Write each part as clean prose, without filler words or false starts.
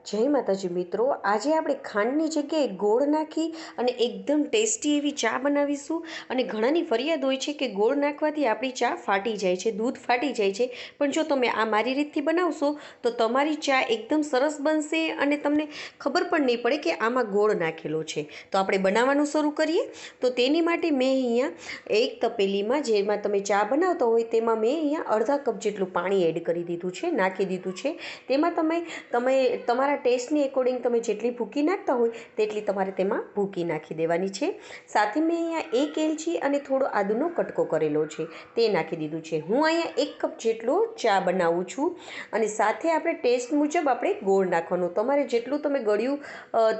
જય માતાજી મિત્રો, આજે આપણે ખાંડની જગ્યાએ ગોળ નાખી અને એકદમ ટેસ્ટી એવી ચા બનાવીશું. અને ઘણાની ફરિયાદ હોય છે કે ગોળ નાખવાથી આપણી ચા ફાટી જાય છે, દૂધ ફાટી જાય છે. પણ જો તમે આ મારી રીતથી બનાવશો તો તમારી ચા એકદમ સરસ બનશે અને તમને ખબર પણ નહીં પડે કે આમાં ગોળ નાખેલો છે. તો આપણે બનાવવાનું શરૂ કરીએ. તો તેની માટે મેં અહીંયા એક તપેલીમાં, જેમાં તમે ચા બનાવતા હોય તેમાં મેં અહીંયા અડધા કપ જેટલું પાણી એડ કરી દીધું છે, નાખી દીધું છે. તેમાં તમે તમારા ટેસ્ટની એકોર્ડિંગ તમે જેટલી ભૂકી નાખતા હોય તેટલી તમારે તેમાં ભૂકી નાખી દેવાની છે. સાથે મેં અહીંયા એક એલચી અને થોડો આદુનો કટકો કરેલો છે, તે નાખી દીધું છે. હું અહીંયા 1 કપ જેટલો ચા બનાવું છું. અને સાથે આપણે ટેસ્ટ મુજબ આપણે ગોળ નાખવાનું. તમારે જેટલું તમે ગળ્યું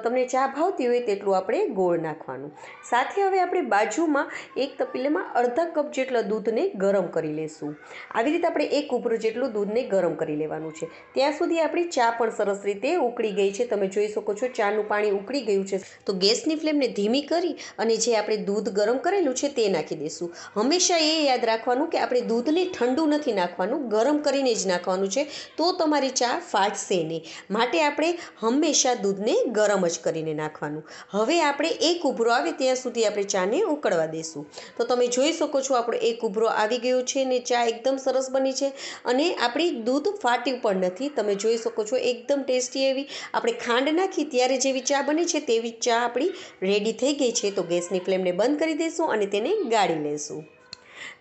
તમને ચા ભાવતી હોય તેટલું આપણે ગોળ નાખવાનું. સાથે હવે આપણે બાજુમાં એક તપેલીમાં અડધા કપ જેટલા દૂધને ગરમ કરી લેશું. આવી રીતે આપણે 1 ઉભરો જેટલું દૂધને ગરમ કરી લેવાનું છે. ત્યાં સુધી આપણી ચા પણ સરસ રીતે ઉકળી ગઈ છે. તમે જોઈ શકો છો ચાનું પાણી ઉકળી ગયું છે. તો ગેસની ફ્લેમને ધીમી કરી અને જે આપણે દૂધ ગરમ કરેલું છે તે નાખી દઈશું. હંમેશા એ યાદ રાખવાનું કે આપણે દૂધને ઠંડુ નથી નાખવાનું, ગરમ કરીને જ નાખવાનું છે. તો તમારી ચા ફાટશે નહીં. માટે આપણે હંમેશા દૂધને ગરમ જ કરીને નાખવાનું. હવે આપણે 1 ઉભરો આવે ત્યાં સુધી આપણે ચાને ઉકળવા દઈશું. તો તમે જોઈ શકો છો આપણો 1 ઉભરો આવી ગયો છે ને ચા એકદમ સરસ બની છે અને આપણી દૂધ ફાટ્યું પણ નથી. તમે જોઈ શકો છો એકદમ ટેસ્ટી એવી આપણે ખાંડ નાખી ત્યારે જેવી ચા બની છે તેવી ચા આપણી રેડી થઈ ગઈ છે. તો ગેસની ફ્લેમને બંધ કરી દઈશું અને તેને ગાળી લઈશું.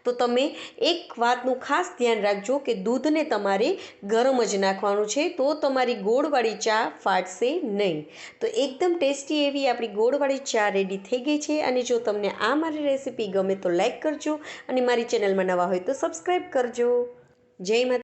તો તમે એક વાતનું ખાસ ધ્યાન રાખજો કે દૂધને તમારે ગરમ જ નાખવાનું છે, તો તમારી ગોળવાળી ચા ફાટશે નહીં. તો એકદમ ટેસ્ટી એવી આપણી ગોળવાળી ચા રેડી થઈ ગઈ છે. અને જો તમને આ મારી રેસીપી ગમે તો લાઈક કરજો અને મારી ચેનલમાં નવા હોય તો સબસ્ક્રાઈબ કરજો. જય માતા.